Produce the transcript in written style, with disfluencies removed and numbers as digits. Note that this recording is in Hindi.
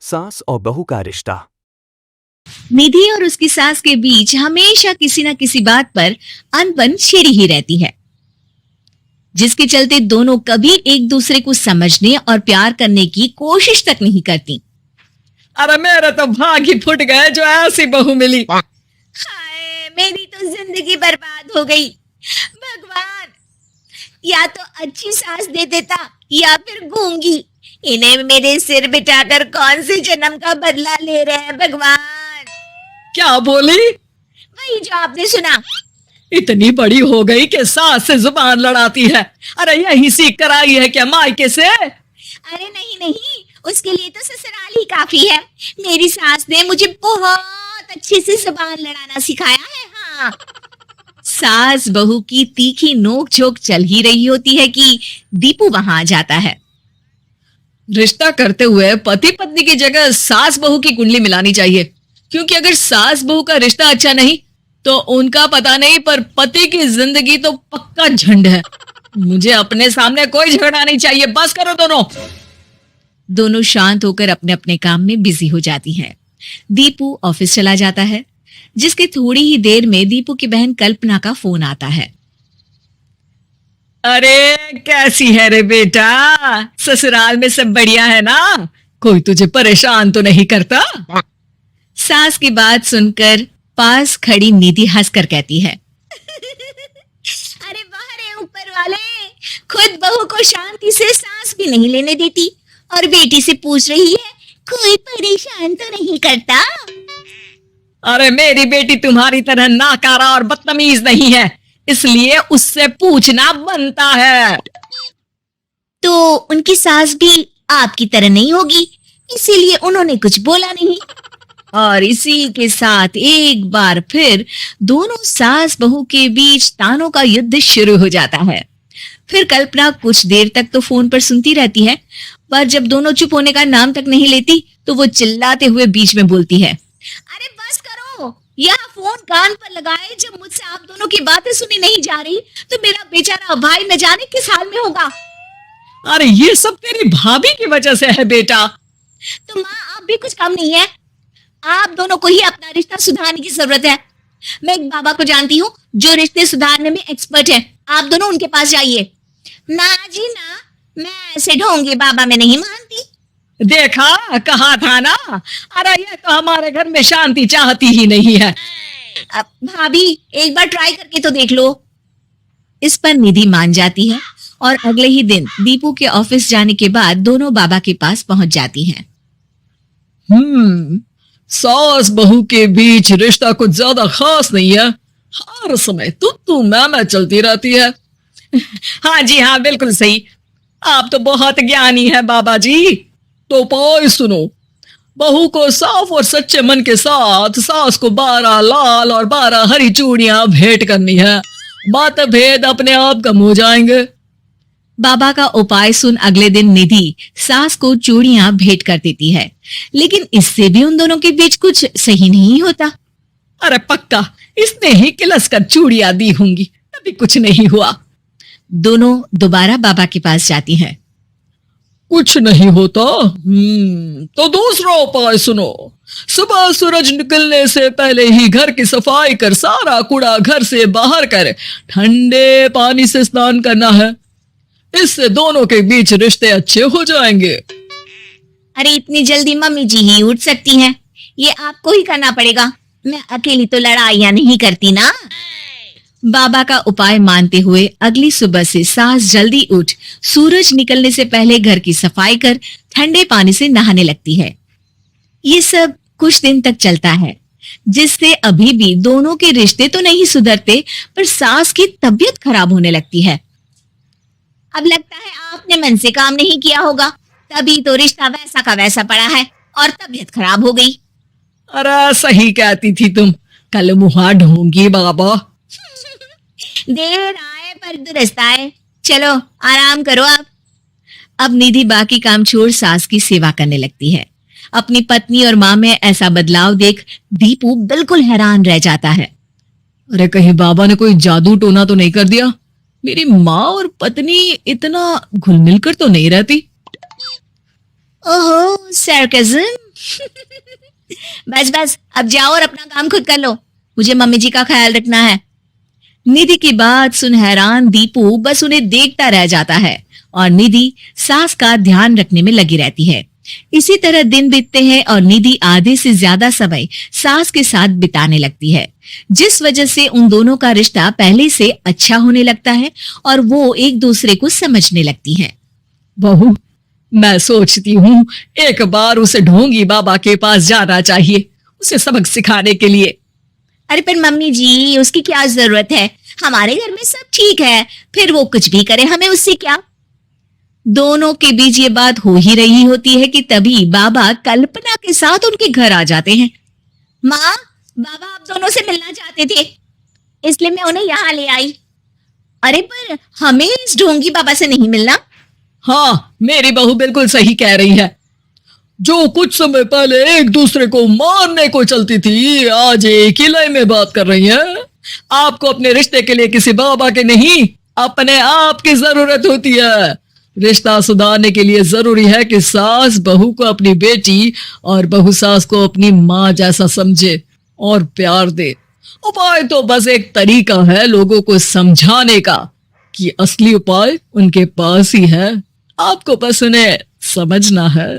सास और बहू का रिश्ता। निधि और उसकी सास के बीच हमेशा किसी न किसी बात पर अनबन छिड़ी ही रहती है, जिसके चलते दोनों कभी एक दूसरे को समझने और प्यार करने की कोशिश तक नहीं करती। अरे मेरे तो भाग ही फुट गए जो ऐसी बहू मिली। हाय, मेरी तो जिंदगी बर्बाद हो गई। भगवान, या तो अच्छी सास दे देता या फिर गूंगी। इन्हें मेरे सिर बिठाकर कौन से जन्म का बदला ले रहे हैं भगवान। क्या बोली? वही जो आपने सुना। इतनी बड़ी हो गई कि सास से जुबान लड़ाती है। अरे यही सीख कर आई है क्या मायके से? अरे नहीं नहीं, उसके लिए तो ससुराल ही काफी है। मेरी सास ने मुझे बहुत अच्छे से जुबान लड़ाना सिखाया है। हाँ, सास बहू की तीखी नोक झोंक चल ही रही होती है कि दीपू वहां आ जाता है। रिश्ता करते हुए पति पत्नी की जगह सास बहू की कुंडली मिलानी चाहिए, क्योंकि अगर सास बहू का रिश्ता अच्छा नहीं तो उनका पता नहीं, पर पति की जिंदगी तो पक्का झंड है। मुझे अपने सामने कोई झगड़ा नहीं चाहिए। बस करो दोनों। दोनों शांत होकर अपने अपने काम में बिजी हो जाती हैं। दीपू ऑफिस चला जाता है, जिसके थोड़ी ही देर में दीपू की बहन कल्पना का फोन आता है। अरे कैसी है रे बेटा? ससुराल में सब बढ़िया है ना? कोई तुझे परेशान तो नहीं करता? सास की बात सुनकर पास खड़ी निधि हंसकर कहती है, अरे वाह रे ऊपर वाले, खुद बहू को शांति से सांस भी नहीं लेने देती और बेटी से पूछ रही है कोई परेशान तो नहीं करता। अरे मेरी बेटी तुम्हारी तरह नाकारा और बदतमीज नहीं है, इसलिए उससे पूछना बनता है। तो उनकी सास भी आपकी तरह नहीं होगी, इसीलिए उन्होंने कुछ बोला नहीं। और इसी के साथ एक बार फिर दोनों सास बहू के बीच तानों का युद्ध शुरू हो जाता है। फिर कल्पना कुछ देर तक तो फोन पर सुनती रहती है, पर जब दोनों चुप होने का नाम तक नहीं लेती तो वो चिल्लाते हुए बीच में बोलती है, अरे बस करो, यह फोन कान पर लगाए। जब मुझसे आप दोनों की बातें सुनी नहीं जा रही तो मेरा बेचारा भाई न जाने किस हाल में होगा। अरे ये सब तेरी भाभी की वजह से है बेटा। तो माँ, आप भी कुछ कम नहीं है। आप दोनों को ही अपना रिश्ता सुधारने की जरूरत है। मैं एक बाबा को जानती हूँ जो रिश्ते सुधारने में एक्सपर्ट है। आप दोनों उनके पास जाइए। ना जी ना, मैं ऐसे ढोंगी बाबा में नहीं मानती। देखा, कहा था ना। अरे ये तो हमारे घर में शांति चाहती ही नहीं है। अब भाभी, एक बार ट्राई करके तो देख लो। इस पर निधि मान जाती है और अगले ही दिन दीपू के ऑफिस जाने के बाद दोनों बाबा के पास पहुंच जाती हैं। सास बहू के बीच रिश्ता कुछ ज्यादा खास नहीं है। हर समय तू मैं चलती रहती है। हाँ जी हाँ, बिल्कुल सही। आप तो बहुत ज्ञानी है बाबा जी। तो पाई सुनो, बहू को साफ और सच्चे मन के साथ सास को 12 लाल और 12 हरी चूड़ियां भेंट करनी है। बात भेद अपने आप कम हो जाएंगे। बाबा का उपाय सुन अगले दिन निधि सास को चूड़ियां भेंट कर देती है, लेकिन इससे भी उन दोनों के बीच कुछ सही नहीं होता। अरे पक्का इसने ही किलस कर चूड़ियां दी होंगी, तभी कुछ नहीं हुआ। दोनों दोबारा बाबा के पास जाती हैं। कुछ नहीं होता। तो दूसरा उपाय सुनो। सुबह सूरज निकलने से पहले ही घर की सफाई कर सारा कूड़ा घर से बाहर कर ठंडे पानी से स्नान करना है। इससे दोनों के बीच रिश्ते अच्छे हो जाएंगे। अरे इतनी जल्दी मम्मी जी ही उठ सकती हैं? ये आपको ही करना पड़ेगा। मैं अकेली तो लड़ाइयां नहीं करती ना। बाबा का उपाय मानते हुए अगली सुबह से सास जल्दी उठ सूरज निकलने से पहले घर की सफाई कर ठंडे पानी से नहाने लगती है। ये सब कुछ दिन तक चलता है, जिससे अभी भी दोनों के रिश्ते तो नहीं सुधरते, पर सास की तबीयत खराब होने लगती है। अब लगता है आपने मन से काम नहीं किया होगा, तभी तो रिश्ता वैसा का वैसा पड़ा है और तबीयत खराब हो गई। अरे सही कहती थी तुम, कल मुहा ढूंढूंगी बाबा। देर आए पर दुरुस्त आए। चलो आराम करो आप। अब निधि बाकी काम छोड़ सास की सेवा करने लगती है। अपनी पत्नी और माँ में ऐसा बदलाव देख दीपू बिल्कुल हैरान रह जाता है। अरे कहीं बाबा ने कोई जादू टोना तो नहीं कर दिया? मेरी माँ और पत्नी इतना घुल मिल कर तो नहीं रहती। ओहो, सरकाज़म। बस बस, अब जाओ और अपना काम खुद कर लो, मुझे मम्मी जी का ख्याल रखना है। निधि की बात सुन हैरान दीपू बस उन्हें देखता रह जाता है और निधि सास का ध्यान रखने में लगी रहती है। इसी तरह दिन बीतते हैं और निधि आधे से ज्यादा समय सास के साथ बिताने लगती है, जिस वजह से उन दोनों का रिश्ता पहले से अच्छा होने लगता है और वो एक दूसरे को समझने लगती है। बहू, मैं सोचती हूँ एक बार उसे ढोंगी बाबा के पास जाना चाहिए, उसे सबक सिखाने के लिए। अरे पर मम्मी जी, उसकी क्या जरूरत है, हमारे घर में सब ठीक है, फिर वो कुछ भी करे, हमें उससे क्या। दोनों के बीच ये बात हो ही रही होती है कि तभी बाबा कल्पना के साथ उनके घर आ जाते हैं। माँ, बाबा आप दोनों से मिलना चाहते थे, इसलिए मैं उन्हें यहाँ ले आई। अरे पर हमें इस ढोंगी बाबा से नहीं मिलना। हाँ, मेरी बहू बिल्कुल सही कह रही है। जो कुछ समय पहले एक दूसरे को मारने को चलती थी, आज एक ही लय में बात कर रही है। आपको अपने रिश्ते के लिए किसी बाबा के नहीं, अपने आप की जरूरत होती है। रिश्ता सुधारने के लिए जरूरी है कि सास बहू को अपनी बेटी और बहू सास को अपनी माँ जैसा समझे और प्यार दे। उपाय तो बस एक तरीका है लोगों को समझाने का कि असली उपाय उनके पास ही है, आपको बस उन्हें समझना है।